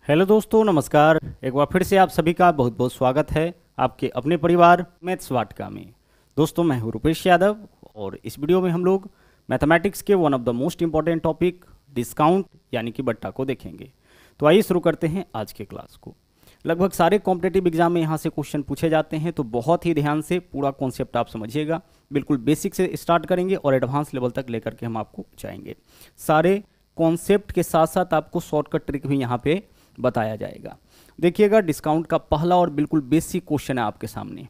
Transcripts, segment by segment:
Hello दोस्तों, नमस्कार। एक बार फिर से आप सभी का बहुत बहुत स्वागत है आपके अपने परिवार मैथ्स वाटिका में। दोस्तों, मैं हूं रुपेश यादव और इस वीडियो में हम लोग मैथमेटिक्स के one of the most important topic discount यानी कि बट्टा को देखेंगे। तो आइए शुरू करते हैं आज के क्लास को। लगभग सारे कॉम्पिटेटिव एग्जाम में यहाँ से क्वेश्चन पूछे जाते हैं, तो बहुत ही ध्यान से पूरा कॉन्सेप्ट आप समझिएगा। बिल्कुल बेसिक से स्टार्ट करेंगे और एडवांस लेवल तक लेकर के हम आपको जाएंगे। सारे कॉन्सेप्ट के साथ साथ आपको शॉर्टकट ट्रिक भी यहाँ पे बताया जाएगा। देखिएगा, डिस्काउंट का पहला और बिल्कुल बेसिक क्वेश्चन है आपके सामने।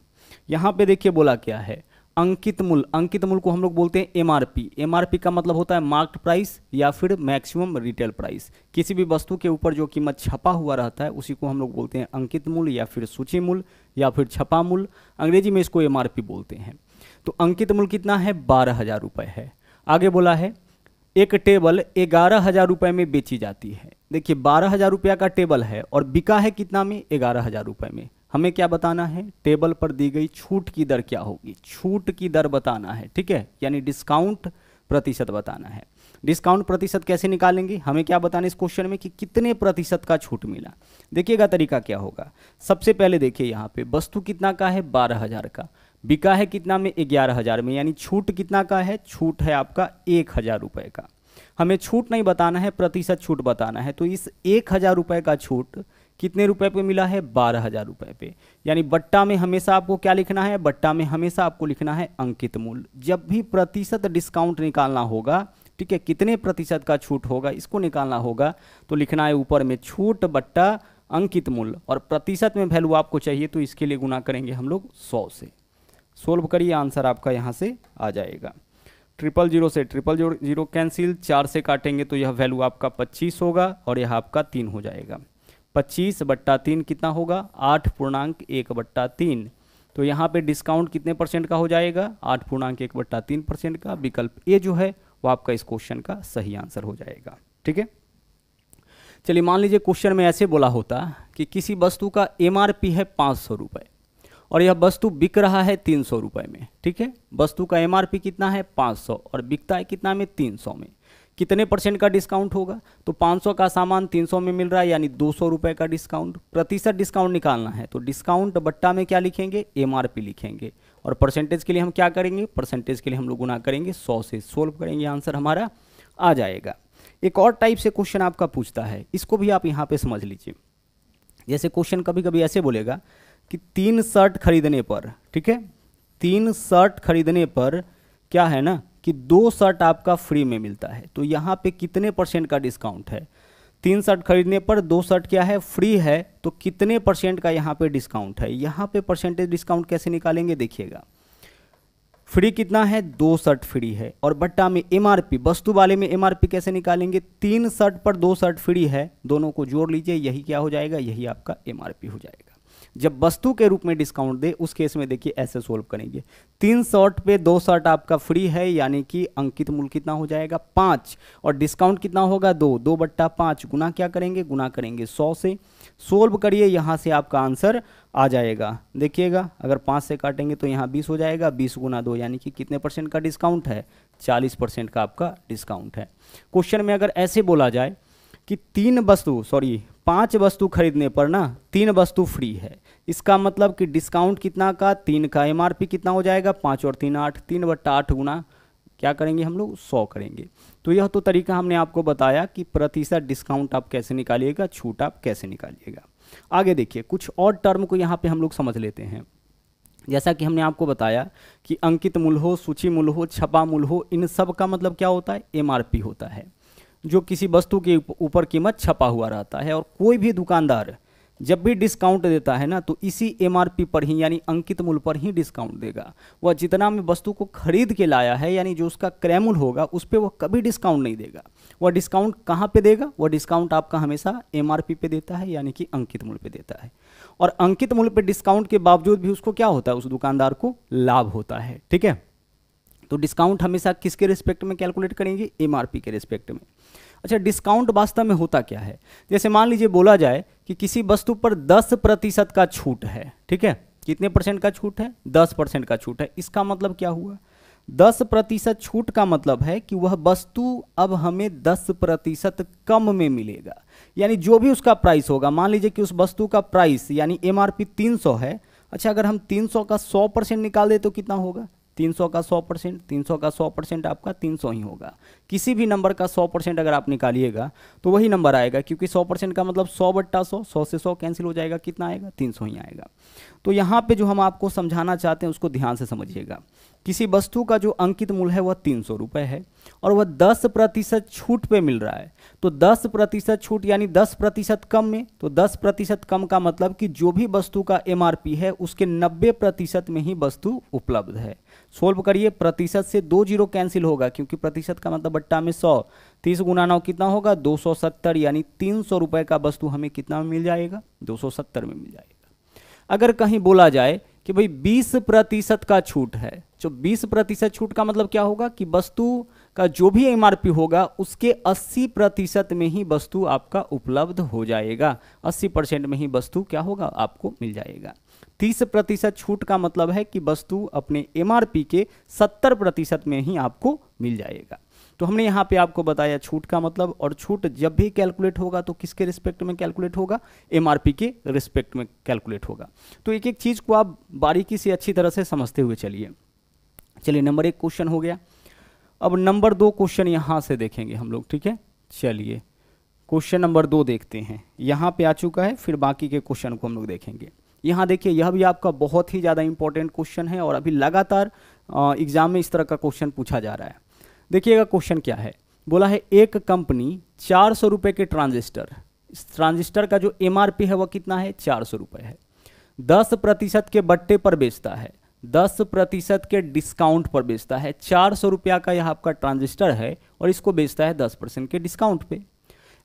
यहाँ पे देखिए बोला क्या है, अंकित मूल्य। अंकित मूल्य को हम लोग बोलते हैं एमआरपी। एमआरपी का मतलब होता है मार्क्ड प्राइस या फिर मैक्सिमम रिटेल प्राइस। किसी भी वस्तु के ऊपर जो कीमत छपा हुआ रहता है उसी को हम लोग बोलते हैं अंकित मूल्य या फिर सूची मूल्य या फिर छपा मूल्य। अंग्रेजी में इसको एमआरपी बोलते हैं। तो अंकित मूल्य कितना है? 12,000 रुपये है। आगे बोला है एक टेबल 11,000 रुपये में बेची जाती है। देखिए 12,000 रुपया का टेबल है और बिका है कितना में? 11,000 रुपये में। हमें क्या बताना है? टेबल पर दी गई छूट की दर क्या होगी? छूट की दर बताना है, ठीक है, यानी डिस्काउंट प्रतिशत बताना है। डिस्काउंट प्रतिशत कैसे निकालेंगे? हमें क्या बताना है इस क्वेश्चन में कि कितने प्रतिशत का छूट मिला। देखिएगा तरीका क्या होगा। सबसे पहले देखिए यहाँ पे वस्तु कितना का है? 12,000 का। बिका है कितना में? 11,000 में। यानी छूट कितना का है? छूट है आपका 1,000 रुपये का। हमें छूट नहीं बताना है, प्रतिशत छूट बताना है। तो इस 1,000 रुपये का छूट कितने रुपए पे मिला है? 12,000 रुपये पे। यानी बट्टा में हमेशा आपको क्या लिखना है? बट्टा में हमेशा आपको लिखना है अंकित मूल्य। जब भी प्रतिशत डिस्काउंट निकालना होगा, ठीक है, कितने प्रतिशत का छूट होगा इसको निकालना होगा, तो लिखना है ऊपर में छूट बट्टा अंकित मूल्य। और प्रतिशत में वैल्यू आपको चाहिए तो इसके लिए गुना करेंगे हम लोग 100 से। सोल्व करिए, आंसर आपका यहाँ से आ जाएगा। 000 से 000 कैंसिल, 4 से काटेंगे तो यह वैल्यू आपका 25 होगा और यह आपका 3 हो जाएगा। 25 बट्टा 3 कितना होगा? 8.1/3। तो यहाँ पे डिस्काउंट कितने परसेंट का हो जाएगा? 8.1/3% का। विकल्प ए जो है वो आपका इस क्वेश्चन का सही आंसर हो जाएगा। ठीक है, चलिए मान लीजिए क्वेश्चन में ऐसे बोला होता कि किसी वस्तु का एमआरपी है 500 रुपये और यह वस्तु बिक रहा है 300 रुपये में। ठीक है, वस्तु का एमआरपी कितना है? 500 और बिकता है कितना में? 300 में। कितने परसेंट का डिस्काउंट होगा? तो 500 का सामान 300 में मिल रहा है यानी 200 रुपये का डिस्काउंट। प्रतिशत डिस्काउंट निकालना है तो डिस्काउंट बट्टा में क्या लिखेंगे? एमआरपी लिखेंगे। और परसेंटेज के लिए हम क्या करेंगे? परसेंटेज के लिए हम लोग गुना करेंगे 100 से। सोल्व करेंगे, आंसर हमारा आ जाएगा। एक और टाइप से क्वेश्चन आपका पूछता है, इसको भी आप यहाँ पे समझ लीजिए। जैसे क्वेश्चन कभी कभी ऐसे बोलेगा कि 3 शर्ट खरीदने पर, ठीक है, 3 शर्ट खरीदने पर क्या है ना कि 2 शर्ट आपका फ्री में मिलता है। तो यहाँ पे कितने परसेंट का डिस्काउंट है? 3 शर्ट खरीदने पर 2 शर्ट क्या है? फ्री है। तो कितने परसेंट का यहाँ पे डिस्काउंट है? यहाँ पे परसेंटेज डिस्काउंट कैसे निकालेंगे? देखिएगा, फ्री कितना है? 2 शर्ट फ्री है और बट्टा में एमआरपी, वस्तु वाले में एमआरपी कैसे निकालेंगे? 3 शर्ट पर 2 शर्ट फ्री है, दोनों को जोड़ लीजिए, यही क्या हो जाएगा? यही आपका एमआरपी हो जाएगा। जब वस्तु के रूप में डिस्काउंट दे उस केस में देखिए ऐसे सोल्व करेंगे। 3 शर्ट पे 2 शर्ट आपका फ्री है यानी कि अंकित मूल्य कितना हो जाएगा? 5 और डिस्काउंट कितना होगा? 2 बट्टा 5। गुना क्या करेंगे? गुना करेंगे 100 से। सोल्व करिए, यहाँ से आपका आंसर आ जाएगा। देखिएगा, अगर 5 से काटेंगे तो यहाँ 20 हो जाएगा। 20 गुना 2 यानी कि कितने परसेंट का डिस्काउंट है? 40% का आपका डिस्काउंट है। क्वेश्चन में अगर ऐसे बोला जाए कि 5 वस्तु खरीदने पर ना 3 वस्तु फ्री है, इसका मतलब कि डिस्काउंट कितना का? 3 का। एमआरपी कितना हो जाएगा? 5 और 3 8। 3 बट्टा 8 गुना क्या करेंगे हम लोग? 100 करेंगे। तो यह तो तरीका हमने आपको बताया कि प्रतिशत डिस्काउंट आप कैसे निकालिएगा, छूट आप कैसे निकालिएगा। आगे देखिए, कुछ और टर्म को यहाँ पे हम लोग समझ लेते हैं। जैसा कि हमने आपको बताया कि अंकित मूल्य हो, सूची मूल्य हो, छपा मूल्य हो, इन सब का मतलब क्या होता है? एमआरपी होता है, जो किसी वस्तु के ऊपर कीमत छपा हुआ रहता है। और कोई भी दुकानदार जब भी डिस्काउंट देता है ना तो इसी एमआरपी पर ही यानी अंकित मूल्य पर ही डिस्काउंट देगा। वह जितना में वस्तु को खरीद के लाया है यानी जो उसका क्रय मूल्य होगा उस पर वह कभी डिस्काउंट नहीं देगा। वह डिस्काउंट कहाँ पे देगा? वह डिस्काउंट आपका हमेशा एमआरपी पे देता है यानी कि अंकित मूल्य पे देता है। और अंकित मूल्य पे डिस्काउंट के बावजूद भी उसको क्या होता है? उस दुकानदार को लाभ होता है। ठीक है, तो डिस्काउंट हमेशा किसके रिस्पेक्ट में कैलकुलेट करेंगे? एमआरपी के रिस्पेक्ट में। अच्छा, डिस्काउंट वास्तव में होता क्या है? जैसे मान लीजिए बोला जाए कि किसी वस्तु पर 10% का छूट है। ठीक है, कितने परसेंट का छूट है? 10% का छूट है। इसका मतलब क्या हुआ? 10% छूट का मतलब है कि वह वस्तु अब हमें 10% कम में मिलेगा। यानी जो भी उसका प्राइस होगा, मान लीजिए कि उस वस्तु का प्राइस यानी एमआरपी 300 है। अच्छा, अगर हम 300 का 100% निकाल दे तो कितना होगा? 300 का 100%, 300 का 100% आपका 300 ही होगा। किसी भी नंबर का 100% अगर आप निकालिएगा तो वही नंबर आएगा, क्योंकि 100% का मतलब 100/100, 100 से 100 कैंसिल हो जाएगा, कितना आएगा? 300 ही आएगा। तो यहाँ पे जो हम आपको समझाना चाहते हैं उसको ध्यान से समझिएगा। किसी वस्तु का जो अंकित मूल्य है वह 300 रुपये है और वह 10% छूट पे मिल रहा है। तो 10% छूट यानी 10% कम में, तो 10% कम का मतलब कि जो भी वस्तु का एमआरपी है उसके 90% में ही वस्तु उपलब्ध है। सोल्व करिए, प्रतिशत से 2 जीरो कैंसिल होगा, क्योंकि प्रतिशत का मतलब बट्टा में 100, 30 गुना 9 कितना होगा? 270, यानी 300 रुपये का वस्तु हमें कितना में मिल जाएगा? 270 में मिल जाएगा। अगर कहीं बोला जाए कि भाई 20% का छूट है, तो 20% छूट का मतलब क्या होगा कि वस्तु का जो भी एमआरपी होगा उसके 80% में ही वस्तु आपका उपलब्ध हो जाएगा। 80% में ही वस्तु क्या होगा? आपको मिल जाएगा। 30% छूट का मतलब है कि वस्तु अपने एमआरपी के 70% में ही आपको मिल जाएगा। तो हमने यहाँ पे आपको बताया छूट का मतलब, और छूट जब भी कैलकुलेट होगा तो किसके रिस्पेक्ट में कैलकुलेट होगा? एमआरपी के रिस्पेक्ट में कैलकुलेट होगा। तो एक एक चीज़ को आप बारीकी से अच्छी तरह से समझते हुए चलिए। नंबर 1 क्वेश्चन हो गया। अब नंबर 2 क्वेश्चन यहाँ से देखेंगे हम लोग, ठीक है। चलिए क्वेश्चन नंबर 2 देखते हैं, यहाँ पे आ चुका है, फिर बाकी के क्वेश्चन को हम लोग देखेंगे। यहाँ देखिए, यह भी आपका बहुत ही ज़्यादा इंपॉर्टेंट क्वेश्चन है और अभी लगातार एग्जाम में इस तरह का क्वेश्चन पूछा जा रहा है। देखिएगा क्वेश्चन क्या है, बोला है एक कंपनी 400 रुपये के ट्रांजिस्टर, इस ट्रांजिस्टर का जो एमआरपी है वह कितना है? 400 रुपये है। 10% के बट्टे पर बेचता है, 10% के डिस्काउंट पर बेचता है। 400 रुपया का यह आपका ट्रांजिस्टर है और इसको बेचता है 10% के डिस्काउंट पे।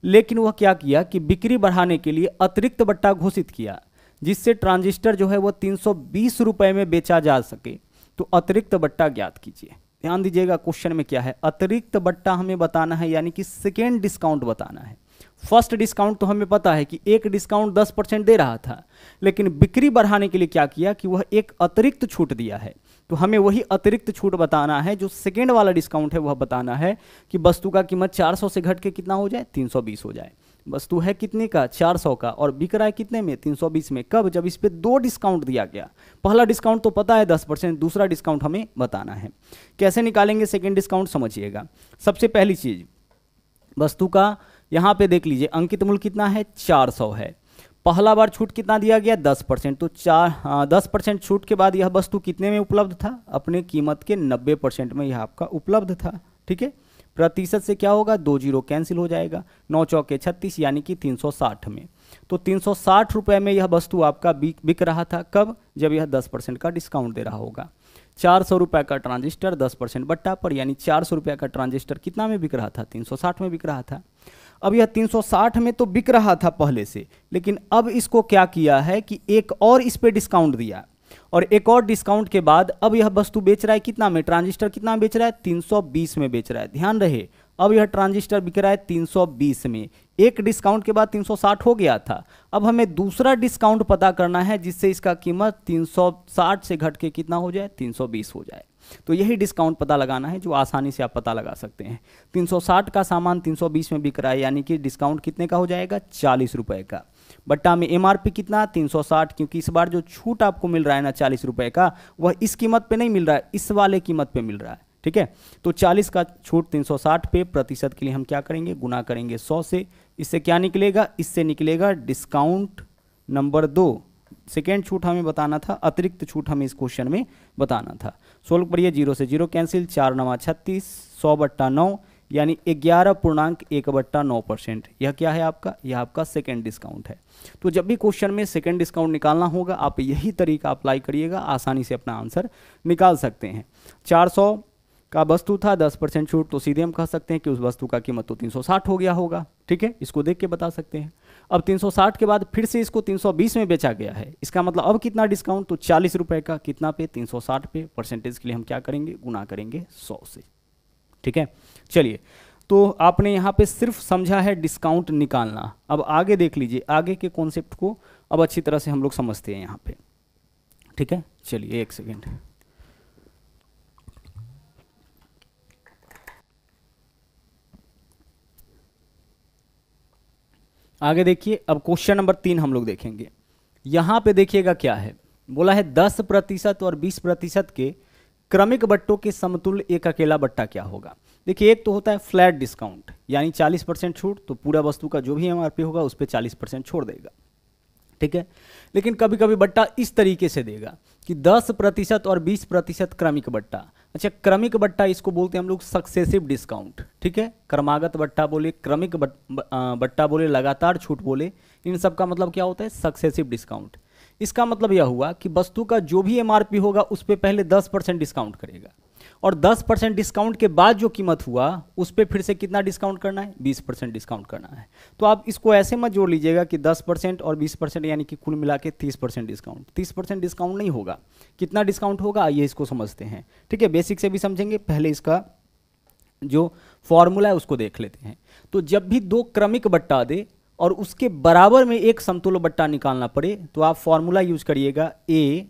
लेकिन वह क्या किया कि बिक्री बढ़ाने के लिए अतिरिक्त बट्टा घोषित किया, जिससे ट्रांजिस्टर जो है वह 320 रुपये में बेचा जा सके। तो अतिरिक्त बट्टा ज्ञात कीजिए। ध्यान दीजिएगा क्वेश्चन में क्या है, अतिरिक्त बट्टा हमें बताना है, यानी कि सेकेंड डिस्काउंट बताना है। फर्स्ट डिस्काउंट तो हमें पता है कि एक डिस्काउंट 10% दे रहा था, लेकिन बिक्री बढ़ाने के लिए क्या किया कि वह एक अतिरिक्त छूट दिया है। तो हमें वही अतिरिक्त छूट बताना है, जो सेकेंड वाला डिस्काउंट है वह बताना है कि वस्तु का कीमत 400 से घट के कितना हो जाए? 320 हो जाए। वस्तु है कितने का? 400 का, और बिक रहा है कितने में? 320 में। कब? जब इस पे 2 डिस्काउंट दिया गया। पहला डिस्काउंट तो पता है 10%, दूसरा डिस्काउंट हमें बताना है। कैसे निकालेंगे सेकेंड डिस्काउंट? समझिएगा। सबसे पहली चीज, वस्तु का यहाँ पे देख लीजिए अंकित मूल्य कितना है? 400 है। पहला बार छूट कितना दिया गया? 10%। तो 10% छूट के बाद यह वस्तु कितने में उपलब्ध था? अपने कीमत के 90% में यह आपका उपलब्ध था, ठीक है। प्रतिशत से क्या होगा? 2 जीरो कैंसिल हो जाएगा, 9 चौके 36, यानी कि 360 में। तो 360 रुपये में यह वस्तु आपका बिक रहा था। कब? जब यह 10% का डिस्काउंट दे रहा होगा। 400 रुपये का ट्रांजिस्टर 10% बट्टा पर, यानी 400 रुपये का ट्रांजिस्टर कितना में बिक रहा था? 360 में बिक रहा था। अब यह 360 में तो बिक रहा था पहले से, लेकिन अब इसको क्या किया है कि एक और इस पे डिस्काउंट दिया, और एक और डिस्काउंट के बाद अब यह वस्तु बेच रहा है कितना में? ट्रांजिस्टर कितना में बेच रहा है? 320 में बेच रहा है। ध्यान रहे, अब यह ट्रांजिस्टर बिक रहा है 320 में। एक डिस्काउंट के बाद 360 हो गया था। अब हमें दूसरा डिस्काउंट पता करना है, जिससे इसका कीमत 360 से घट के कितना हो जाए? 320 हो जाए। तो यही डिस्काउंट पता लगाना है, जो आसानी से आप पता लगा सकते हैं। 360 का सामान 320 में बिक रहा है, यानी कि डिस्काउंट कितने का हो जाएगा? 40 रुपये का। बट्टा में एमआरपी कितना? 360, क्योंकि इस बार जो छूट आपको मिल रहा है ना 40 रुपये का, वह इस कीमत पे नहीं मिल रहा है, इस वाले कीमत पे मिल रहा है, ठीक है। तो 40 का छूट 360 पे, प्रतिशत के लिए हम क्या करेंगे? गुना करेंगे 100 से। इससे क्या निकलेगा? इससे निकलेगा डिस्काउंट नंबर 2। सेकेंड छूट हमें बताना था, अतिरिक्त छूट हमें इस क्वेश्चन में बताना था। सोल्व करिए, 0 से 0 कैंसिल, 4 9 36, 100/9, यानी 11.1/9%। यह क्या है आपका? यह आपका सेकेंड डिस्काउंट है। तो जब भी क्वेश्चन में सेकेंड डिस्काउंट निकालना होगा, आप यही तरीका अप्लाई करिएगा, आसानी से अपना आंसर निकाल सकते हैं। 400 का वस्तु था, 10% छूट, तो सीधे हम कह सकते हैं कि उस वस्तु का कीमत तो 360 हो गया होगा, ठीक है। इसको देख के बता सकते हैं। अब 360 के बाद फिर से इसको 320 में बेचा गया है, इसका मतलब अब कितना डिस्काउंट? तो 40 रुपये का। कितना पे? 360 पे। परसेंटेज के लिए हम क्या करेंगे? गुना करेंगे 100 से, ठीक है। चलिए, तो आपने यहाँ पे सिर्फ समझा है डिस्काउंट निकालना। अब आगे देख लीजिए, आगे के कॉन्सेप्ट को अब अच्छी तरह से हम लोग समझते हैं यहाँ पे, ठीक है। चलिए 1 सेकेंड। आगे देखिए, अब क्वेश्चन नंबर 3 हम लोग देखेंगे। यहाँ पे देखिएगा क्या है, बोला है 10% और 20% के क्रमिक बट्टों के समतुल्य एक अकेला बट्टा क्या होगा। देखिए, एक तो होता है फ्लैट डिस्काउंट, यानी 40% छूट, तो पूरा वस्तु का जो भी एमआरपी होगा उस पर 40% छोड़ देगा, ठीक है। लेकिन कभी कभी बट्टा इस तरीके से देगा कि 10% और 20% क्रमिक बट्टा। अच्छा, क्रमिक बट्टा इसको बोलते हैं हम लोग सक्सेसिव डिस्काउंट, ठीक है। क्रमागत बट्टा बोले, क्रमिक बट्टा बोले, लगातार छूट बोले, इन सब का मतलब क्या होता है, सक्सेसिव डिस्काउंट। इसका मतलब यह हुआ कि वस्तु का जो भी एमआरपी होगा उस पर पहले 10% डिस्काउंट करेगा, और 10% डिस्काउंट के बाद जो कीमत हुआ उस पर फिर से कितना डिस्काउंट करना है, 20% डिस्काउंट करना है। तो आप इसको ऐसे मत जोड़ लीजिएगा कि 10% और 20% यानी कि कुल मिला के 30% डिस्काउंट। 30% डिस्काउंट नहीं होगा, कितना डिस्काउंट होगा आइए इसको समझते हैं, ठीक है। बेसिक से भी समझेंगे, पहले इसका जो फॉर्मूला है उसको देख लेते हैं। तो जब भी दो क्रमिक बट्टा दे और उसके बराबर में एक समतुल्य बट्टा निकालना पड़े तो आप फॉर्मूला यूज करिएगा A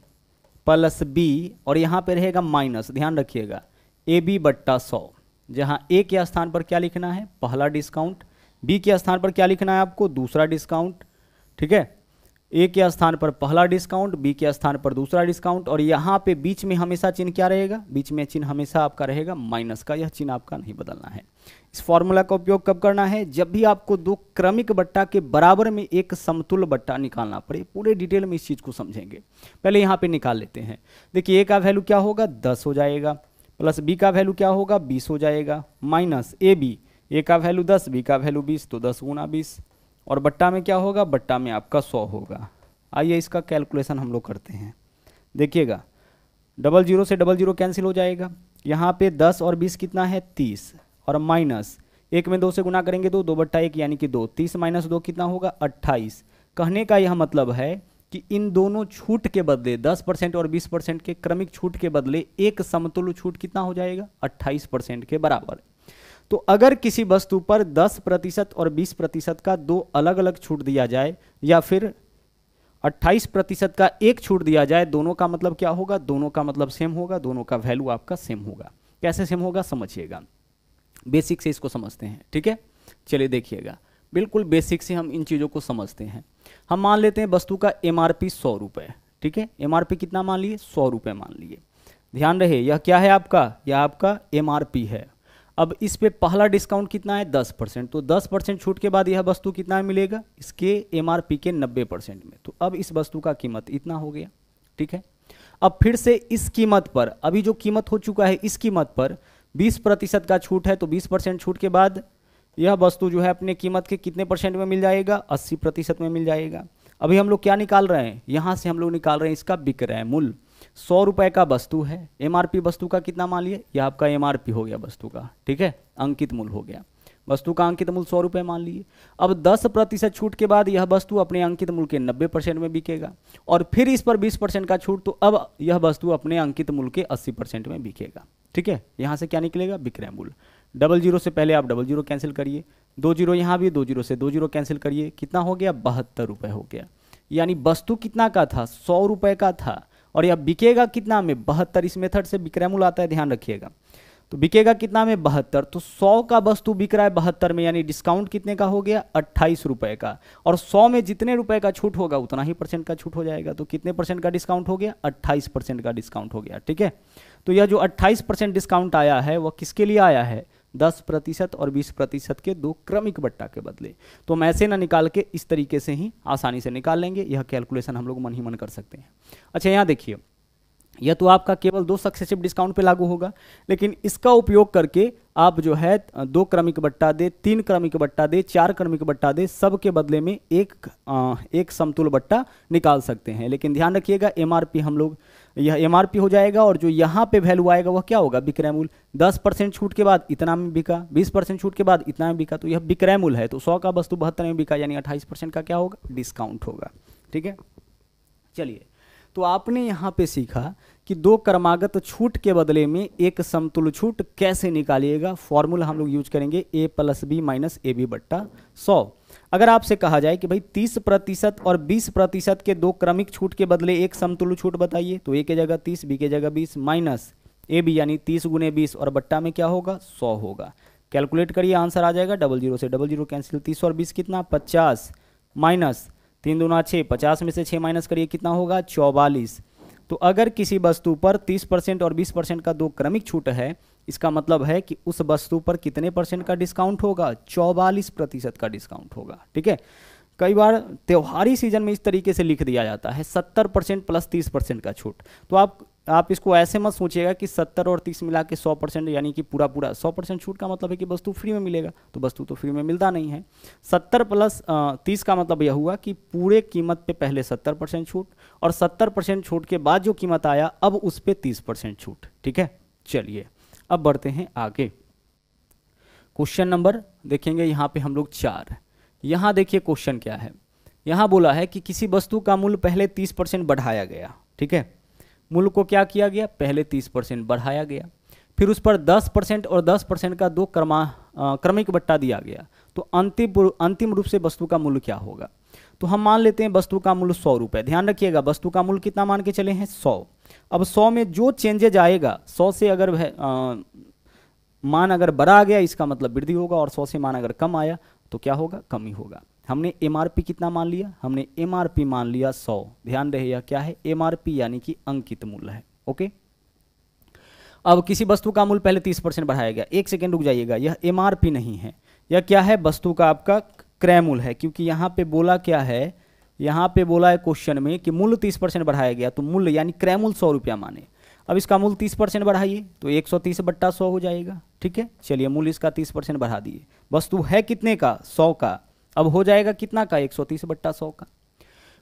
+ B, और यहाँ पे रहेगा माइनस, ध्यान रखिएगा, AB बट्टा 100, जहाँ A के स्थान पर क्या लिखना है, पहला डिस्काउंट, B के स्थान पर क्या लिखना है आपको, दूसरा डिस्काउंट, ठीक है। A के स्थान पर पहला डिस्काउंट, B के स्थान पर दूसरा डिस्काउंट, और यहाँ पे बीच में हमेशा चिन्ह क्या रहेगा, बीच में चिन्ह हमेशा आपका रहेगा माइनस का, यह चिन्ह आपका नहीं बदलना है। इस फॉर्मूला का उपयोग कब करना है, जब भी आपको दो क्रमिक बट्टा के बराबर में एक समतुल्य बट्टा निकालना पड़े। पूरे डिटेल में इस चीज़ को समझेंगे, पहले यहाँ पे निकाल लेते हैं। देखिए, A का वैल्यू क्या होगा, 10 हो जाएगा, प्लस B का वैल्यू क्या होगा, 20 हो जाएगा, माइनस AB, A का वैल्यू 10, B का वैल्यू 20, तो 10 × 20, और बट्टा में क्या होगा, बट्टा में आपका 100 होगा। आइए इसका कैलकुलेशन हम लोग करते हैं। देखिएगा, 00 से 00 कैंसिल हो जाएगा, यहाँ पे 10 और 20 कितना है, 30, और माइनस 1 में 2 से गुना करेंगे तो 2/1 यानी कि 2, 30 - 2 कितना होगा, 28। कहने का यह मतलब है कि इन दोनों छूट के बदले 10% और 20% के क्रमिक छूट के बदले एक समतुल्य छूट कितना हो जाएगा, 28% के बराबर। तो अगर किसी वस्तु पर 10% और 20% का दो अलग अलग छूट दिया जाए, या फिर 28% का एक छूट दिया जाए, दोनों का मतलब क्या होगा, दोनों का मतलब सेम होगा, दोनों का वैल्यू आपका सेम होगा। कैसे सेम होगा समझिएगा, बेसिक से इसको समझते हैं, ठीक है। चलिए देखिएगा, बिल्कुल बेसिक से हम इन चीज़ों को समझते हैं। हम मान लेते हैं वस्तु का एमआरपी 100 रुपये, ठीक है। एमआरपी कितना मान लिए, 100 रुपये मान लिए। ध्यान रहे, यह क्या है आपका, यह आपका एमआरपी है। अब इस पे पहला डिस्काउंट कितना है, 10%, तो 10% छूट के बाद यह वस्तु कितना मिलेगा, इसके एमआरपी के 90% में। तो अब इस वस्तु का कीमत इतना हो गया, ठीक है। अब फिर से इस कीमत पर, अभी जो कीमत हो चुका है इस कीमत पर 20% का छूट है, तो 20% छूट के बाद यह वस्तु जो है अपने कीमत के कितने % में मिल जाएगा, 80% में मिल जाएगा। अभी हम लोग क्या निकाल रहे हैं, यहाँ से हम लोग निकाल रहे हैं इसका विक्रय मूल्य। 100 रुपये का वस्तु है, एमआरपी वस्तु का कितना मान लिए, यह आपका एमआरपी हो गया वस्तु का, ठीक है, अंकित मूल्य हो गया। वस्तु का अंकित मूल्य 100 रुपये मान लिए। अब 10% छूट के बाद यह वस्तु अपने अंकित मूल्य के 90% में बिकेगा, और फिर इस पर 20% का छूट, तो अब यह वस्तु अपने अंकित मूल्य के 80% में बिकेगा, ठीक है। यहाँ से क्या निकलेगा, विक्रय मूल्य। 00 से पहले आप 00 कैंसिल करिए, 20 यहाँ भी, 20 से 20 कैंसिल करिए, कितना हो गया, 72 रुपये हो गया। यानी वस्तु कितना का था, 100 रुपये का था, और यह बिकेगा कितना में, 72। इस मेथड से विक्रय मूल्य आता है, ध्यान रखिएगा। तो बिकेगा कितना में, 72। तो 100 का वस्तु बिक रहा है 72 में, यानी डिस्काउंट कितने का हो गया, 28 रुपये का, और 100 में जितने रुपए का छूट होगा उतना ही % का छूट हो जाएगा। तो कितने % का डिस्काउंट हो गया, 28% का डिस्काउंट हो गया, ठीक है। तो यह जो 28% डिस्काउंट आया है वह किसके लिए आया है, 10% और 20% के दो क्रमिक बट्टा के बदले। तो हम ऐसे ना निकाल के इस तरीके से ही आसानी से निकाल लेंगे, यह कैलकुलेशन हम लोग मन ही मन कर सकते हैं। अच्छा, यहाँ देखिए, यह तो आपका केवल 2 सक्सेसिव डिस्काउंट पे लागू होगा, लेकिन इसका उपयोग करके आप जो है 2 क्रमिक बट्टा दे, 3 क्रमिक बट्टा दे, 4 क्रमिक बट्टा दे, सब के बदले में एक समतुल्य बट्टा निकाल सकते हैं। लेकिन ध्यान रखिएगा, एमआरपी हम लोग, यह एमआरपी हो जाएगा, और जो यहाँ पे वैल्यू आएगा वह क्या होगा, विक्रय मूल्य। 10% छूट के बाद इतना में बिका, 20% छूट के बाद इतना में बिका, तो यह विक्रय मूल्य है। तो 100 का वस्तु 72 में बिका, यानी 28% का क्या होगा, डिस्काउंट होगा, ठीक है। चलिए, तो आपने यहाँ पे सीखा कि 2 क्रमागत छूट के बदले में एक समतुल्य छूट कैसे निकालिएगा। फॉर्मूला हम लोग यूज करेंगे A + B - AB बट्टा 100। अगर आपसे कहा जाए कि भाई 30% और 20% के 2 क्रमिक छूट के बदले एक समतुल्य छूट बताइए, तो A की जगह 30, B की जगह 20, माइनस AB यानी 30 × 20, और बट्टा में क्या होगा, 100 होगा। कैलकुलेट करिए, आंसर आ जाएगा 00 से 00 कैंसिल, 30 और 20 कितना 50, माइनस 3 दूना 6, 50 में से 6 माइनस करिए कितना होगा 44। तो अगर किसी वस्तु पर 30% और 20% का दो क्रमिक छूट है, इसका मतलब है कि उस वस्तु पर कितने परसेंट का डिस्काउंट होगा, 44% का डिस्काउंट होगा। ठीक है, कई बार त्योहारी सीजन में इस तरीके से लिख दिया जाता है 70% प्लस 30% का छूट। तो आप इसको ऐसे मत सोचिएगा कि 70 और 30 मिला के 100%, यानी कि पूरा 100% छूट का मतलब है कि वस्तु फ्री में मिलेगा, तो वस्तु तो फ्री में मिलता नहीं है। 70 प्लस 30 का मतलब यह हुआ कि पूरे कीमत पे पहले 70% छूट, और 70% छूट के बाद जो कीमत आया अब उस पर 30% छूट। ठीक है, चलिए अब बढ़ते हैं आगे। क्वेश्चन नंबर देखेंगे यहाँ पे हम लोग 4। यहाँ देखिए क्वेश्चन क्या है, यहाँ बोला है कि किसी वस्तु का मूल्य पहले 30% बढ़ाया गया। ठीक है, मूल्य को क्या किया गया, पहले 30% बढ़ाया गया, फिर उस पर 10% और 10% का दो क्रमिक बट्टा दिया गया, तो अंतिम रूप से वस्तु का मूल्य क्या होगा। तो हम मान लेते हैं वस्तु का मूल्य 100 रुपये। ध्यान रखिएगा वस्तु का मूल्य कितना मान के चले हैं 100। अब 100 में जो चेंजेज आएगा, 100 से अगर मान अगर बढ़ा आ गया इसका मतलब वृद्धि होगा, और 100 से मान अगर कम आया तो क्या होगा, कमी होगा। हमने एमआरपी कितना मान लिया, हमने एमआरपी मान लिया 100। ध्यान रहे यह क्या है, एमआरपी यानी कि अंकित मूल्य है। ओके, अब किसी वस्तु का मूल्य पहले 30% बढ़ाया गया। एक सेकेंड रुक जाइएगा, यह एमआरपी नहीं है, यह क्या है, वस्तु का आपका क्रय मूल्य है, क्योंकि यहाँ पे बोला क्या है, यहाँ पे बोला है क्वेश्चन में कि मूल्य 30% बढ़ाया गया, तो मूल्य यानी क्रय मूल्य 100 रुपया माने। अब इसका मूल्य 30% बढ़ाइए तो 130/100 हो जाएगा। ठीक है, चलिए मूल्य इसका 30% बढ़ा दिए, वस्तु है कितने का 100 का, अब हो जाएगा कितना का 130/100 का।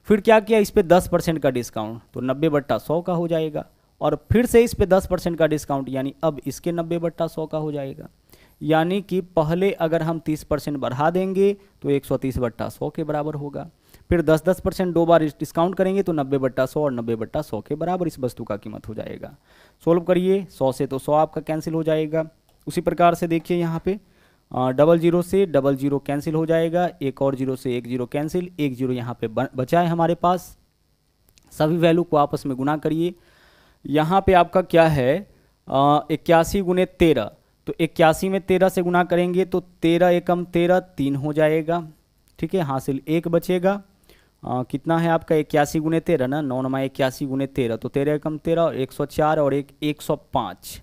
फिर क्या किया, इस पे 10% का डिस्काउंट, तो 90/100 का हो जाएगा, और फिर से इस पे 10% का डिस्काउंट, यानी अब इसके 90/100 का हो जाएगा। यानी कि पहले अगर हम 30% बढ़ा देंगे तो 130/100 के बराबर होगा, फिर 10% 2 बार डिस्काउंट करेंगे तो 90/100 और 90/100 के बराबर इस वस्तु का कीमत हो जाएगा। सोल्व करिए, 100 से तो 100 आपका कैंसिल हो जाएगा। उसी प्रकार से देखिए यहाँ पे 00 से 00 कैंसिल हो जाएगा, एक और 0 से 1 0 कैंसिल, 1 0 यहाँ पे बचा है हमारे पास। सभी वैल्यू को आपस में गुना करिए। यहाँ पे आपका क्या है 81 × 13, तो 81 में 13 से गुना करेंगे तो 13 एकम 13 3 हो जाएगा। ठीक है, हासिल 1 बचेगा। कितना है आपका 81 × 13 ना, 9 9 81 × 13, तो 13 एकम 13 और 104 और 105,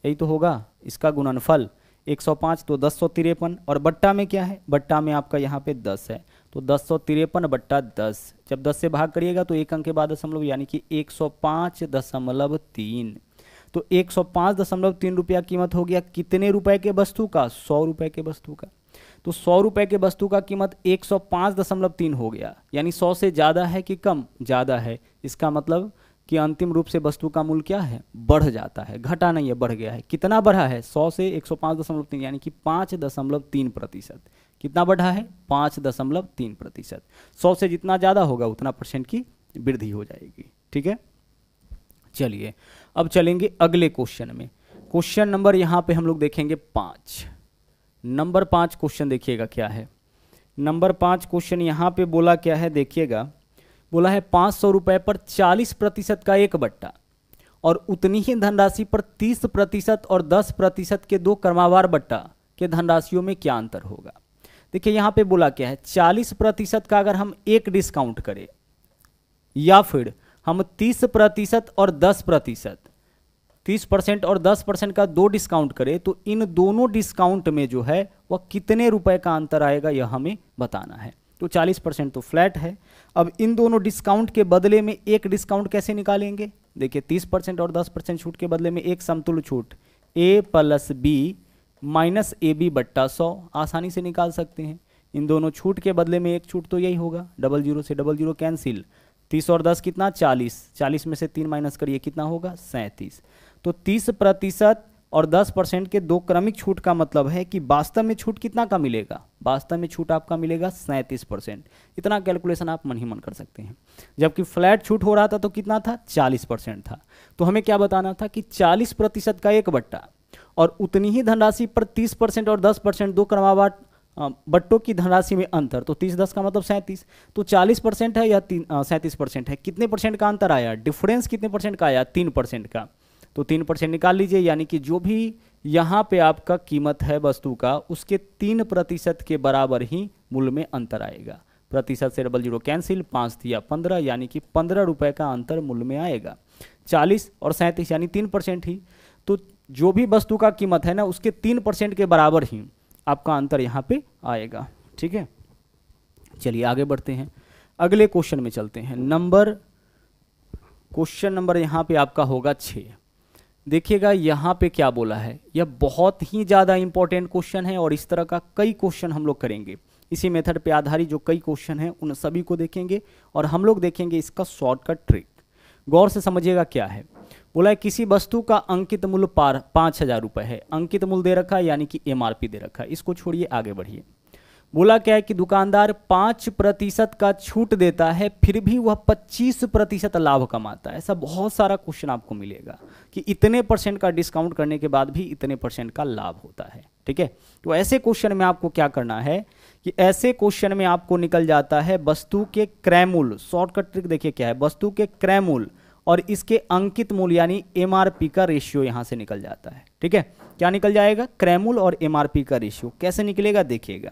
यही तो होगा इसका गुणनफल 105, तो 1053। और बट्टा में क्या है, बट्टा में आपका यहाँ पे 10 है, तो 1053/10, जब 10 से भाग करिएगा तो एक अंक के बाद दशमलव, यानी कि 105.3। तो 105.3 रुपया कीमत हो गया कितने रुपए के वस्तु का, 100 रुपए के वस्तु का। तो 100 रुपए के वस्तु का कीमत 105.3 हो गया, यानी 100 से ज़्यादा है कि कम, ज़्यादा है। इसका मतलब कि अंतिम रूप से वस्तु का मूल्य क्या है, बढ़ जाता है, घटा नहीं है, बढ़ गया है। कितना बढ़ा है, 100 से 105.3, यानी कि 5.3%। कितना बढ़ा है, 5.3%। 100 से जितना ज़्यादा होगा उतना परसेंट की वृद्धि हो जाएगी। ठीक है, चलिए अब चलेंगे अगले क्वेश्चन में। क्वेश्चन नंबर यहाँ पे हम लोग देखेंगे 5। नंबर 5 क्वेश्चन देखिएगा क्या है। नंबर 5 क्वेश्चन यहाँ पे बोला क्या है, देखिएगा बोला है 500 रुपये पर 40% का एक बट्टा और उतनी ही धनराशि पर 30% और 10% के दो क्रमवार बट्टा के धनराशियों में क्या अंतर होगा। देखिए यहाँ पे बोला क्या है, 40% का अगर हम एक डिस्काउंट करें या फिर हम 30% और 10%, 30% और 10% का दो डिस्काउंट करें, तो इन दोनों डिस्काउंट में जो है वह कितने रुपए का अंतर आएगा यह हमें बताना है। तो 40% तो फ्लैट है। अब इन दोनों डिस्काउंट के बदले में एक डिस्काउंट कैसे निकालेंगे, देखिए 30% और 10% छूट के बदले में एक समतुल्य छूट A + B - AB/100 आसानी से निकाल सकते हैं। इन दोनों छूट के बदले में एक छूट तो यही होगा, 00 से 00 कैंसिल, 30 और 10 कितना 40, 40 में से 3 माइनस करिए कितना होगा 37। तो 30% और 10% के दो क्रमिक छूट का मतलब है कि वास्तव में छूट कितना का मिलेगा, वास्तव में छूट आपका मिलेगा 37%। इतना कैलकुलेशन आप मन ही मन कर सकते हैं। जबकि फ्लैट छूट हो रहा था तो कितना था 40% था। तो हमें क्या बताना था कि 40% का एक बट्टा और उतनी ही धनराशि पर 30% और 10% दो क्रमवार बट्टों की धनराशि में अंतर, तो 30 10 का मतलब 37, तो 40% है या 37% है, कितने परसेंट का अंतर आया, डिफरेंस कितने परसेंट का आया 3% का। तो 3% निकाल लीजिए, यानी कि जो भी यहाँ पे आपका कीमत है वस्तु का उसके 3% के बराबर ही मूल्य में अंतर आएगा। प्रतिशत से डबल जीरो कैंसिल, 5 दिया 15, यानी कि 15 रुपये का अंतर मूल्य में आएगा। 40 और 37 यानी 3% ही, तो जो भी वस्तु का कीमत है ना उसके 3% के बराबर ही आपका अंतर यहाँ पे आएगा। ठीक है, चलिए आगे बढ़ते हैं, अगले क्वेश्चन में चलते हैं। क्वेश्चन नंबर यहाँ पे आपका होगा 6। देखिएगा यहाँ पे क्या बोला है, यह बहुत ही ज़्यादा इंपॉर्टेंट क्वेश्चन है और इस तरह का कई क्वेश्चन हम लोग करेंगे। इसी मेथड पे आधारित जो कई क्वेश्चन हैं उन सभी को देखेंगे और हम लोग देखेंगे इसका शॉर्टकट ट्रिक। गौर से समझिएगा क्या है। बोला है किसी वस्तु का अंकित मूल्य 5,000 रुपये है, अंकित मूल्य दे रखा है यानी कि MRP दे रखा है। इसको छोड़िए, आगे बढ़िए। बोला क्या है कि दुकानदार 5% का छूट देता है फिर भी वह 25% लाभ कमाता है। ऐसा बहुत सारा क्वेश्चन आपको मिलेगा कि इतने % का डिस्काउंट करने के बाद भी इतने % का लाभ होता है। ठीक है, तो ऐसे क्वेश्चन में आपको क्या करना है कि ऐसे क्वेश्चन में आपको निकल जाता है वस्तु के क्रय मूल्य। शॉर्टकट ट्रिक देखिए क्या है, वस्तु के क्रय मूल्य और इसके अंकित मूल्य यानी MRP का रेशियो यहाँ से निकल जाता है। ठीक है, क्या निकल जाएगा, क्रय मूल्य और MRP का रेशियो। कैसे निकलेगा देखिएगा।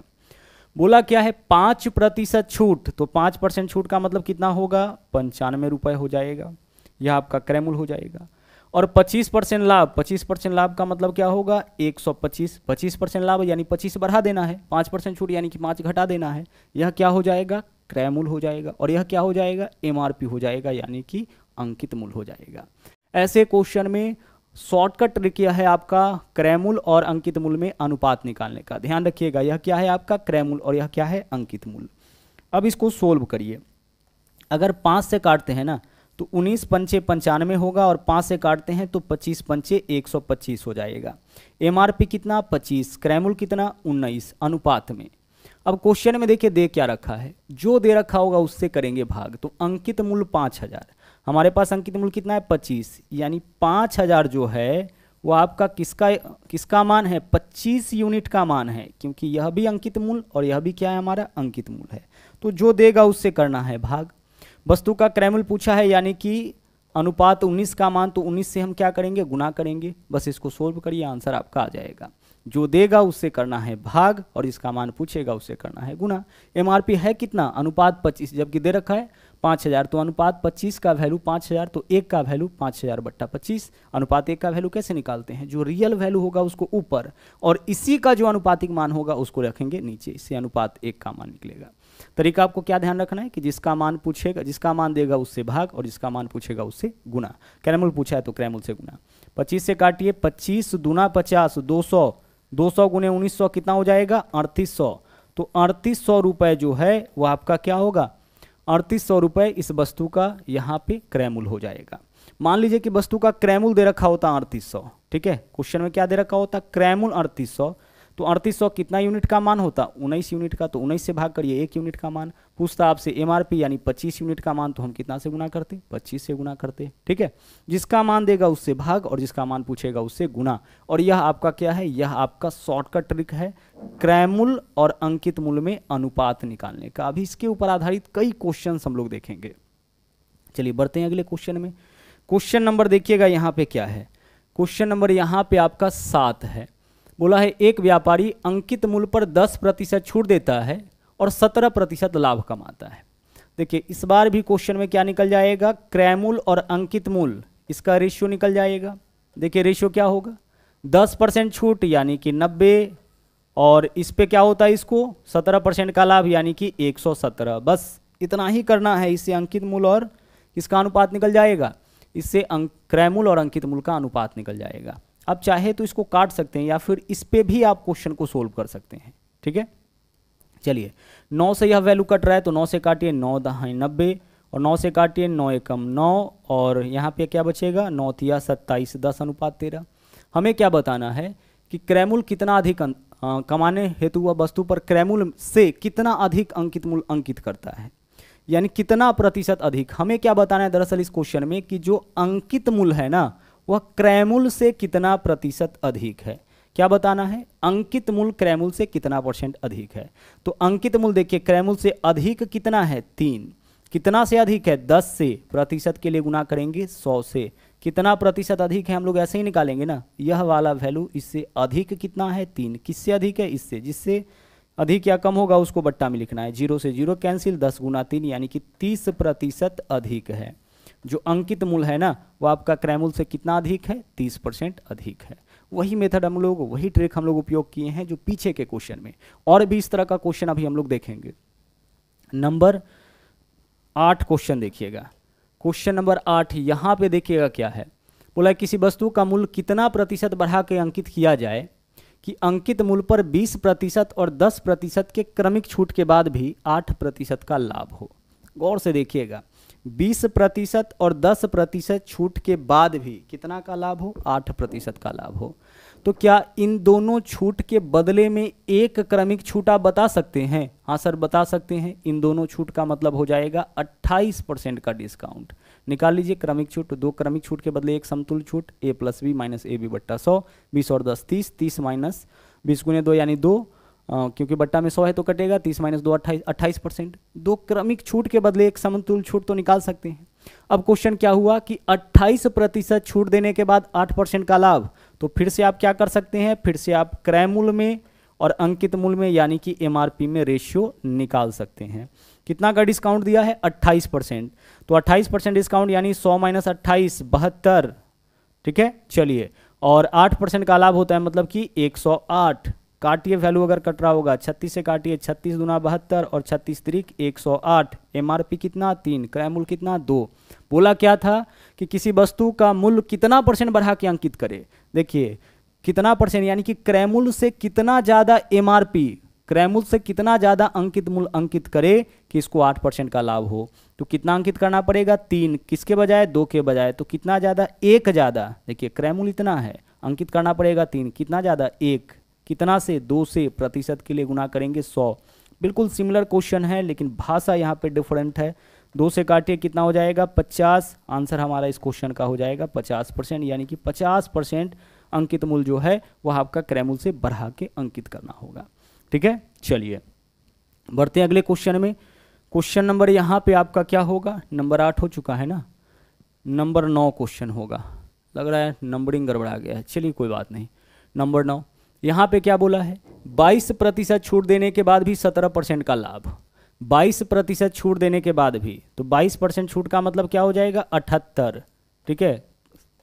बोला क्या है 5% छूट, तो 5% छूट का मतलब कितना होगा, 95 रुपये हो जाएगा, यह आपका क्रय मूल्य हो जाएगा। और 25% लाभ, 25% लाभ का मतलब क्या होगा, 125। 25% लाभ यानी 25 बढ़ा देना है, 5% छूट यानी कि 5 घटा देना है, यह क्या हो जाएगा, क्रय मूल्य हो जाएगा। और यह क्या हो जाएगा, MRP हो जाएगा यानी कि अंकित मूल्य हो जाएगा। ऐसे क्वेश्चन में शॉर्टकट ट्रिक यह है आपका क्रय मूल्य और अंकित मूल्य में अनुपात निकालने का। ध्यान रखिएगा, यह क्या है आपका क्रय मूल्य और यह क्या है अंकित मूल्य। अब इसको सोल्व करिए। अगर 5 से काटते हैं ना तो 19 पंचे 95 होगा और 5 से काटते हैं तो 25 पंचे 125 हो जाएगा। MRP कितना, 25, क्रय मूल्य कितना, 19 अनुपात में। अब क्वेश्चन में देखिए दे क्या रखा है, जो दे रखा होगा उससे करेंगे भाग। तो अंकित मूल्य 5000, हमारे पास अंकित मूल्य कितना है 25, यानी 5000 जो है वो आपका किसका मान है, 25 यूनिट का मान है, क्योंकि यह भी अंकित मूल्य और यह भी क्या है हमारा अंकित मूल्य है। तो जो देगा उससे करना है भाग। वस्तु का क्रय मूल्य पूछा है यानी कि अनुपात 19 का मान, तो 19 से हम क्या करेंगे, गुना करेंगे। बस इसको सोल्व करिए, आंसर आपका आ जाएगा। जो देगा उससे करना है भाग और इसका मान पूछेगा उससे करना है गुना। MRP है कितना, अनुपात 25, जबकि दे रखा है 5000, तो अनुपात 25 का वैल्यू 5000, तो 1 का वैल्यू 5000/25। अनुपात 1 का वैल्यू कैसे निकालते हैं, जो रियल वैल्यू होगा उसको ऊपर और इसी का जो अनुपातिक मान होगा उसको रखेंगे नीचे, इससे अनुपात 1 का मान निकलेगा। तरीका आपको क्या ध्यान रखना है कि जिसका मान पूछेगा, जिसका मान देगा उससे भाग और जिसका मान पूछेगा उससे गुना। क्रय मूल्य पूछा है तो क्रय मूल्य से गुना। 25 से काटिए, 25 दूना 50, 200, 200 गुने 1900 कितना हो जाएगा, 3800। तो 3800 रुपये जो है वो आपका क्या होगा, 3800 रुपये इस वस्तु का यहाँ पे क्रय मूल्य हो जाएगा। मान लीजिए कि वस्तु का क्रय मूल्य दे रखा होता 3800, ठीक है, क्वेश्चन में क्या दे रखा होता, क्रय मूल्य 3800, तो 3800 कितना यूनिट का मान होता, 19 यूनिट का, तो 19 से भाग करिए 1 यूनिट का मान। पूछता आपसे MRP यानी 25 यूनिट का मान, तो हम कितना से गुना करते, 25 से गुना करते। ठीक है, जिसका मान देगा उससे भाग और जिसका मान पूछेगा उससे गुना। और यह आपका क्या है, यह आपका शॉर्टकट ट्रिक है क्रय मूल्य और अंकित मूल्य में अनुपात निकालने का। अभी इसके ऊपर आधारित कई क्वेश्चन हम लोग देखेंगे। चलिए बढ़ते हैं अगले क्वेश्चन में। क्वेश्चन नंबर देखिएगा यहाँ पे क्या है, क्वेश्चन नंबर यहाँ पे आपका 7 है। बोला है एक व्यापारी अंकित मूल्य पर 10% छूट देता है और 17% लाभ कमाता है। देखिए इस बार भी क्वेश्चन में क्या निकल जाएगा, क्रय मूल्य और अंकित मूल्य, इसका रेशियो निकल जाएगा। देखिए रेशियो क्या होगा, 10% छूट यानी कि 90 और इस पे क्या होता है, इसको 17% का लाभ यानी कि 117। बस इतना ही करना है, इससे अंकित मूल्य और इसका अनुपात निकल जाएगा, इससे क्रय मूल्य और अंकित मूल्य का अनुपात निकल जाएगा। आप चाहे तो इसको काट सकते हैं या फिर इस पे भी आप क्वेश्चन को सोल्व कर सकते हैं। ठीक है, चलिए 9 से यह वैल्यू कट रहा है तो 9 से काटिए, 9 दहाई 90 और 9 से काटिए, 9 एकम 9 और यहाँ पे क्या बचेगा, 9 तिया 27, 10:13। हमें क्या बताना है कि क्रय मूल्य कितना अधिक कमाने हेतु वह वस्तु पर क्रय मूल्य से कितना अधिक अंकित मूल्य अंकित करता है, यानी कितना प्रतिशत अधिक। हमें क्या बताना है दरअसल इस क्वेश्चन में कि जो अंकित मूल्य है ना वह क्रय मूल्य से कितना प्रतिशत अधिक है। क्या बताना है, अंकित मूल्य क्रय मूल्य से कितना % अधिक है। तो अंकित मूल्य देखिए क्रय मूल्य से अधिक कितना है, 3, कितना से अधिक है, 10 से, प्रतिशत के लिए गुना करेंगे 100 से, कितना प्रतिशत अधिक है हम लोग ऐसे ही निकालेंगे ना, यह वाला वैल्यू इससे अधिक कितना है 3, किससे अधिक है इससे, जिससे अधिक या कम होगा उसको बट्टा में लिखना है, 0 से 0 कैंसिल, 10 गुना 3 यानी कि 30% अधिक है। जो अंकित मूल है ना वो आपका क्रयमूल से कितना अधिक है, 30% अधिक है। वही मेथड हम लोग, वही ट्रिक हम लोग उपयोग किए हैं जो पीछे के क्वेश्चन में, और भी इस तरह का क्वेश्चन अभी हम लोग देखेंगे। नंबर 8 क्वेश्चन देखिएगा, क्वेश्चन नंबर 8 यहाँ पे देखिएगा क्या है, बोला किसी वस्तु का मूल्य कितना प्रतिशत बढ़ा के अंकित किया जाए कि अंकित मूल्य पर 20% और 10% के क्रमिक छूट के बाद भी 8% का लाभ हो। गौर से देखिएगा, 20% और 10% छूट के बाद भी कितना का लाभ हो, 8% का लाभ हो। तो क्या इन दोनों छूट के बदले में एक क्रमिक छूट आप बता सकते हैं? हाँ सर बता सकते हैं। इन दोनों छूट का मतलब हो जाएगा 28% का डिस्काउंट। निकाल लीजिए क्रमिक छूट, 2 क्रमिक छूट के बदले एक समतुल्य छूट, a + b - ab बट्टा 100, 20 और 10 30, 30 माइनस 20 गुने 2 यानी 2, क्योंकि बट्टा में 100 है तो कटेगा, 30 माइनस 2 28%। 2 क्रमिक छूट के बदले एक समतुल्य छूट तो निकाल सकते हैं। अब क्वेश्चन क्या हुआ कि 28% छूट देने के बाद 8% का लाभ, तो फिर से आप क्या कर सकते हैं, फिर से आप क्रय मूल्य में और अंकित मूल्य में यानी कि एमआरपी में रेशियो निकाल सकते हैं। कितना का डिस्काउंट दिया है, 28%, तो 28% डिस्काउंट यानी 100 माइनस 28 72, ठीक है। चलिए, और 8% का लाभ होता है मतलब कि 108। काटिए, वैल्यू अगर कट रहा होगा 36 से काटिए, 36 दूना 72 और 36 त्रिक 108। एमआरपी कितना 3, क्रय मूल्य कितना 2। बोला क्या था कि किसी वस्तु का मूल्य कितना % बढ़ा के अंकित करे। देखिए कितना % यानी कि क्रय मूल्य से कितना ज़्यादा एमआरपी, क्रय मूल्य से कितना ज़्यादा अंकित मूल्य अंकित करे कि इसको 8% का लाभ हो। तो कितना अंकित करना पड़ेगा, 3 किसके बजाय 2 के बजाय, तो कितना ज़्यादा, 1 ज़्यादा। देखिए क्रय मूल्य इतना है, अंकित करना पड़ेगा 3, कितना ज़्यादा 1, कितना से 2 से, प्रतिशत के लिए गुना करेंगे 100। बिल्कुल सिमिलर क्वेश्चन है लेकिन भाषा यहाँ पे डिफरेंट है। 2 से काटिए कितना हो जाएगा 50। आंसर हमारा इस क्वेश्चन का हो जाएगा 50%, यानी कि 50% अंकित मूल्य जो है वह आपका क्रय मूल्य से बढ़ा के अंकित करना होगा। ठीक है, चलिए बढ़ते हैं अगले क्वेश्चन में। क्वेश्चन नंबर यहाँ पे आपका क्या होगा, नंबर 8 हो चुका है ना, नंबर 9 क्वेश्चन होगा। लग रहा है नंबरिंग गड़बड़ा गया है, चलिए कोई बात नहीं। नंबर 9 यहाँ पे क्या बोला है, 22% छूट देने के बाद भी 17% का लाभ। 22% छूट देने के बाद भी, तो 22% छूट का मतलब क्या हो जाएगा 78, ठीक है।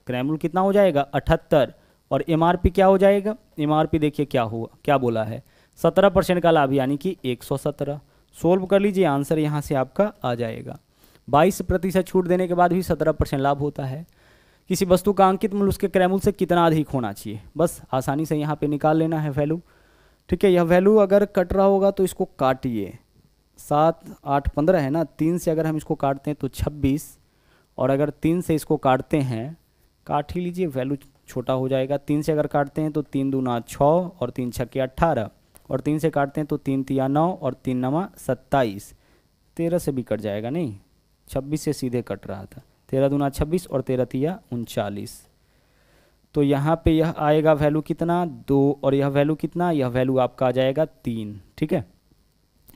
क्रय मूल्य कितना हो जाएगा 78, और एमआरपी क्या हो जाएगा, एमआरपी देखिए क्या हुआ, क्या बोला है 17% का लाभ यानी कि 117। सोल्व कर लीजिए, आंसर यहाँ से आपका आ जाएगा। 22% छूट देने के बाद भी 17% लाभ होता है। किसी वस्तु का अंकित मूल्य उसके क्रय मूल्य से कितना अधिक होना चाहिए, बस आसानी से यहाँ पे निकाल लेना है वैल्यू। ठीक है, यह वैल्यू अगर कट रहा होगा तो इसको काटिए, 7 8 15 है ना, 3 से अगर हम इसको काटते हैं तो 26, और अगर 3 से इसको काटते हैं, काट ही लीजिए, वैल्यू छोटा हो जाएगा। 3 से अगर काटते हैं तो 3 दूना 6 और 3 छक्के 18, और 3 से काटते हैं तो 3 तिया 9 और 3 नमा 27। 13 से भी कट जाएगा, नहीं 26 से सीधे कट रहा था, 13 दूना 26 और 13 तिया 39। तो यहाँ पे यह आएगा वैल्यू कितना 2, और यह वैल्यू कितना, यह वैल्यू आपका आ जाएगा 3। ठीक है,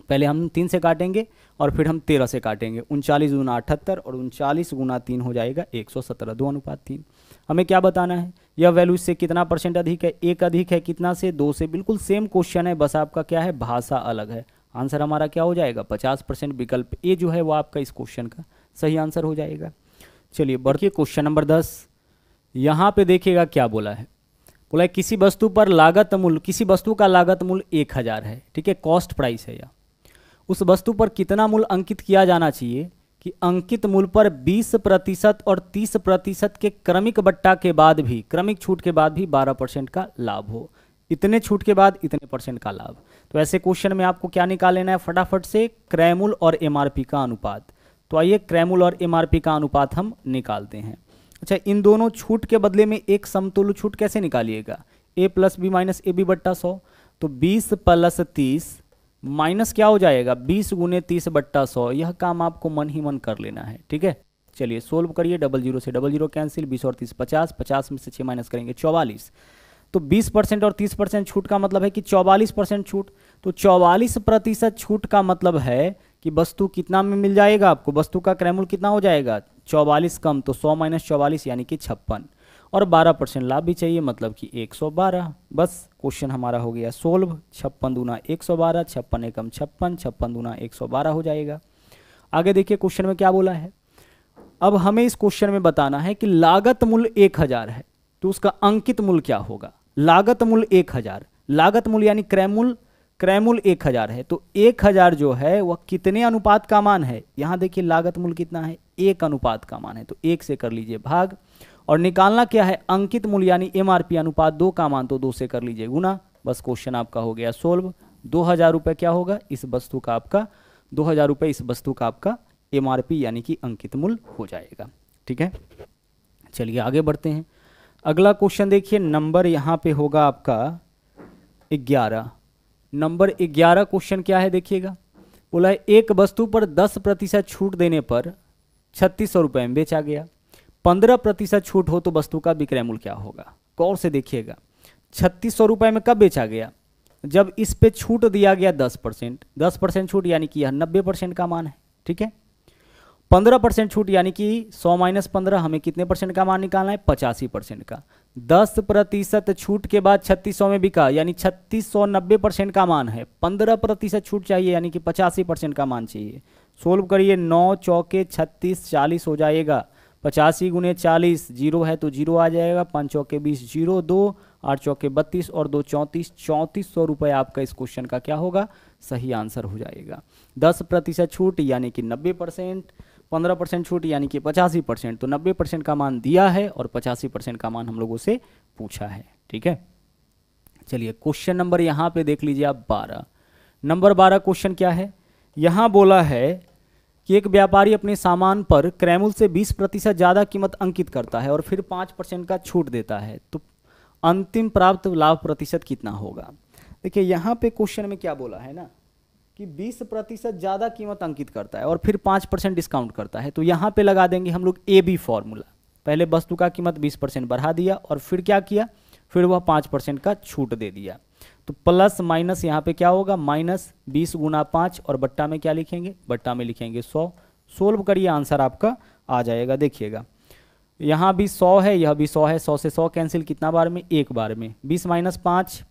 पहले हम 3 से काटेंगे और फिर हम 13 से काटेंगे। 39 दूना 78 और 39 गुना 3 हो जाएगा 117, 2:3। हमें क्या बताना है, यह वैल्यू इससे कितना % अधिक है, 1 अधिक है, कितना से 2 से। बिल्कुल सेम क्वेश्चन है, बस आपका क्या है भाषा अलग है। आंसर हमारा क्या हो जाएगा 50%, विकल्प ए जो है वो आपका इस क्वेश्चन का सही आंसर हो जाएगा। चलिए बढ़िए, क्वेश्चन नंबर 10 यहाँ पे देखिएगा क्या बोला है। बोला है किसी वस्तु पर लागत मूल्य, किसी वस्तु का लागत मूल्य 1000 है, ठीक है, कॉस्ट प्राइस है यह। उस वस्तु पर कितना मूल्य अंकित किया जाना चाहिए कि अंकित मूल्य पर 20% और 30% के क्रमिक बट्टा के बाद भी, क्रमिक छूट के बाद भी 12% का लाभ हो। इतने छूट के बाद इतने % का लाभ। तो ऐसे क्वेश्चन में आपको क्या निकाल लेना है फटाफट से, क्रय मूल्य और एमआरपी का अनुपात। तो आइए क्रय मूल्य और एमआरपी का अनुपात हम निकालते हैं। अच्छा, इन दोनों छूट के बदले में एक समतुल्य छूट कैसे निकालिएगा, a + b - ab बट्टा 100। तो 20 + 30 माइनस क्या हो जाएगा 20 गुने 30 बट्टा 100। यह काम आपको मन ही मन कर लेना है, ठीक है। चलिए सोल्व करिए, 00 से 00 कैंसिल, 20 और 30 50, 50 में से 6 माइनस करेंगे 44। तो 20% और 30% छूट का मतलब है कि 44% छूट। तो 44% छूट का मतलब है कि वस्तु कितना में मिल जाएगा आपको, वस्तु का क्रय कितना हो जाएगा 44 कम, तो 100 माइनस 44 यानी कि 56, और 12% लाभ भी चाहिए मतलब कि 112। बस क्वेश्चन हमारा हो गया सोल्व। 56 दूना 112, 56 एकम 56, 56 दूना 112 हो जाएगा। आगे देखिए क्वेश्चन में क्या बोला है। अब हमें इस क्वेश्चन में बताना है कि लागत मूल्य 1000 है, तो उसका अंकित मूल्य क्या होगा। लागत मूल्य 1000, लागत मूल्य यानी क्रय मूल्य 1000 है, तो 1000 जो है वह कितने अनुपात का मान है। यहां देखिए लागत मूल्य कितना है, 1 अनुपात का मान है, तो 1 से कर लीजिए भाग, और निकालना क्या है अंकित मूल्य यानी MRP अनुपात 2 का मान, तो 2 से कर लीजिए गुना। बस क्वेश्चन आपका हो गया सोल्व। 2000 रुपये क्या होगा इस वस्तु का आपका, 2000 रुपये इस वस्तु का आपका MRP यानी कि अंकित मूल्य हो जाएगा। ठीक है, चलिए आगे बढ़ते हैं। अगला क्वेश्चन देखिए, नंबर यहाँ पे होगा आपका 11। नंबर 11 क्वेश्चन क्या है देखिएगा, बोला है एक वस्तु पर 10% छूट देने पर 3600 रुपये में बेचा गया, 15% छूट हो तो वस्तु का विक्रय मूल्य क्या होगा। गौर से देखिएगा, 3600 रुपये में कब बेचा गया, जब इस पे छूट दिया गया 10%, 10% छूट यानी कि यह 90% का मान है। ठीक है, 15% छूट यानी कि 100 माइनस 15 हमें कितने परसेंट का मान निकालना है 85% का। 10% छूट के बाद 3600 में बिका यानी 3600 90% का मान है। 15% छूट चाहिए यानी कि 85% का मान चाहिए। सोल्व करिए, 9 चौके 36 40 हो जाएगा। 85 गुने 40 जीरो है तो जीरो आ जाएगा। 5 चौके 20 जीरो 2, 8 चौके 32 और 2 34, 3400 रुपये आपका इस क्वेश्चन का क्या होगा सही आंसर हो जाएगा। 10% छूट यानी कि 90%, 15% छूट यानी कि 85%, तो 90% का मान दिया है और 85% का मान हम लोगों से पूछा है। ठीक है, चलिए क्वेश्चन नंबर यहाँ पे देख लीजिए आप 12। नंबर 12 क्वेश्चन क्या है, यहाँ बोला है कि एक व्यापारी अपने सामान पर क्रय मूल्य से 20% ज़्यादा कीमत अंकित करता है और फिर 5% का छूट देता है, तो अंतिम प्राप्त लाभ प्रतिशत कितना होगा। देखिए यहाँ पे क्वेश्चन में क्या बोला है ना कि 20% ज़्यादा कीमत अंकित करता है और फिर 5% डिस्काउंट करता है, तो यहाँ पे लगा देंगे हम लोग AB फॉर्मूला। पहले वस्तु का कीमत 20% बढ़ा दिया और फिर क्या किया, फिर वह 5% का छूट दे दिया, तो प्लस माइनस यहाँ पे क्या होगा माइनस 20 गुना 5 और बट्टा में क्या लिखेंगे, बट्टा में लिखेंगे 100। सोल्व करिए आंसर आपका आ जाएगा। देखिएगा यहाँ भी 100 है, यह भी 100 है, 100 से 100 कैंसिल कितना बार में, एक बार में। 20 माइनस 5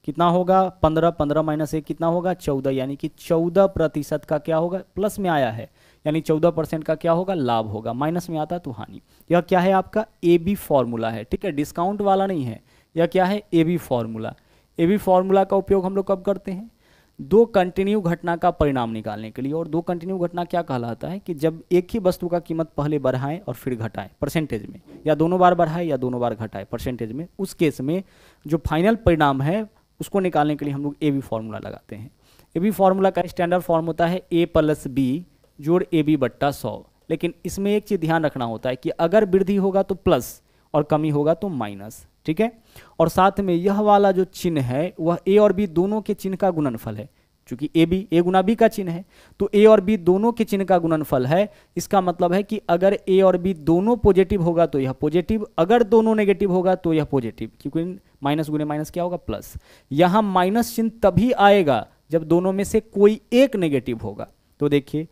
कितना होगा 15, 15 माइनस 1 कितना होगा 14, यानी कि 14% का क्या होगा, प्लस में आया है यानी 14% का क्या होगा लाभ होगा, माइनस में आता तो हानि। यह क्या है आपका AB फॉर्मूला है। ठीक है, डिस्काउंट वाला नहीं है, यह क्या है AB फॉर्मूला। AB फॉर्मूला का उपयोग हम लोग कब करते हैं, दो कंटिन्यू घटना का परिणाम निकालने के लिए। और दो कंटिन्यू घटना क्या कहलाता है कि जब एक ही वस्तु का कीमत पहले बढ़ाएं और फिर घटाएं परसेंटेज में, या दोनों बार बढ़ाएं या दोनों बार घटाएं परसेंटेज में, उस केस में जो फाइनल परिणाम है उसको निकालने के लिए हम लोग AB फॉर्मूला लगाते हैं। AB फॉर्मूला का स्टैंडर्ड फॉर्म होता है A + B जोड़ AB बट्टा 100। लेकिन इसमें एक चीज़ ध्यान रखना होता है कि अगर वृद्धि होगा तो प्लस और कमी होगा तो माइनस। ठीक है, और साथ में यह वाला जो चिन्ह है वह A और B दोनों के चिन्ह का गुणनफल है। चूंकि A गुना B का चिन्ह है तो A और B दोनों के चिन्ह का गुणनफल है। इसका मतलब है कि अगर A और B दोनों पॉजिटिव होगा तो यह पॉजिटिव, अगर दोनों नेगेटिव होगा तो यह पॉजिटिव, क्योंकि माइनस गुने माइनस क्या होगा प्लस। यहां माइनस चिन्ह तभी आएगा जब दोनों में से कोई एक नेगेटिव होगा। तो देखिए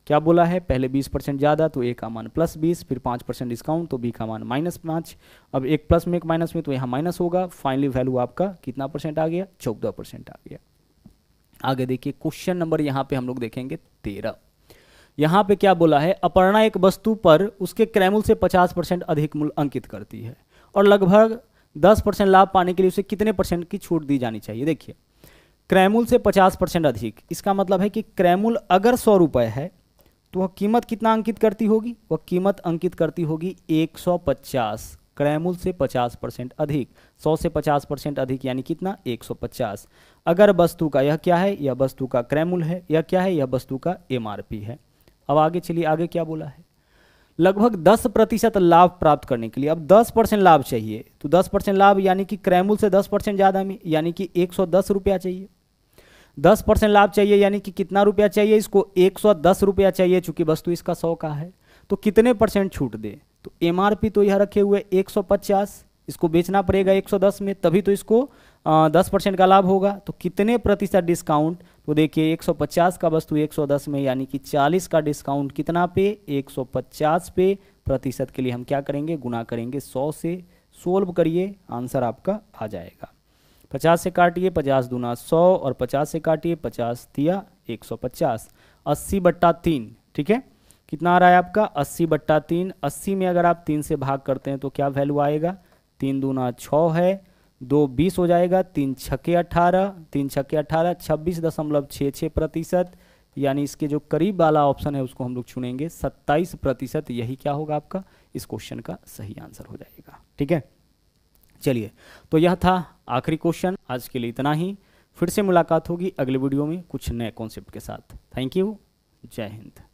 क्या बोला है, पहले 20% ज़्यादा तो A का मान +20, फिर 5% डिस्काउंट तो B का मान -5। अब एक प्लस में एक माइनस में तो यहाँ माइनस होगा। फाइनली वैल्यू आपका कितना परसेंट आ गया 14% आ गया। आगे देखिए क्वेश्चन नंबर यहाँ पे हम लोग देखेंगे 13। यहाँ पे क्या बोला है, अपर्णा एक वस्तु पर उसके क्रय मूल्य से 50% अधिक मूल्य अंकित करती है और लगभग 10% लाभ पाने के लिए उसे कितने परसेंट की छूट दी जानी चाहिए। देखिए क्रय मूल्य से 50% अधिक, इसका मतलब है कि क्रय मूल्य अगर 100 रुपये है तो वह कीमत कितना अंकित करती होगी, वह कीमत अंकित करती होगी 150। क्रय मूल्य से 50% अधिक, 100 से 50% अधिक यानी कितना 150। अगर वस्तु का यह क्या है, यह वस्तु का क्रय मूल्य है, यह क्या है, यह वस्तु का MRP है। अब आगे चलिए, आगे क्या बोला है, लगभग 10% लाभ प्राप्त करने के लिए। अब 10% लाभ चाहिए तो 10% लाभ यानी कि क्रय मूल्य से 10% ज़्यादा में यानी कि 110 रुपया चाहिए। 10% लाभ चाहिए यानी कि कितना रुपया चाहिए, इसको 110 रुपया चाहिए, चूंकि वस्तु इसका 100 का है। तो कितने परसेंट छूट दे, तो MRP तो यह रखे हुए 150, इसको बेचना पड़ेगा 110 में, तभी तो इसको 10% का लाभ होगा। तो कितने प्रतिशत डिस्काउंट, तो देखिए 150 का वस्तु 110 में, यानी कि 40 का डिस्काउंट कितना पे, 150 पे। प्रतिशत के लिए हम क्या करेंगे, गुना करेंगे 100 से। सोल्व करिए, आंसर आपका आ जाएगा। 50 से काटिए, 50 दूना 100, और 50 से काटिए, 50 दिया 150। 80/3, ठीक है, कितना आ रहा है आपका 80/3। 80 में अगर आप 3 से भाग करते हैं तो क्या वैल्यू आएगा, 3 दूना 6 है, 2 20 हो जाएगा, 3 छक्के 18, 3 छक्के 18, 26.66%। यानी इसके जो करीब वाला ऑप्शन है उसको हम लोग चुनेंगे, 27%। यही क्या होगा आपका इस क्वेश्चन का सही आंसर हो जाएगा। ठीक है, चलिए, तो यह था आखिरी क्वेश्चन। आज के लिए इतना ही, फिर से मुलाकात होगी अगले वीडियो में कुछ नए कॉन्सेप्ट के साथ। थैंक यू, जय हिंद।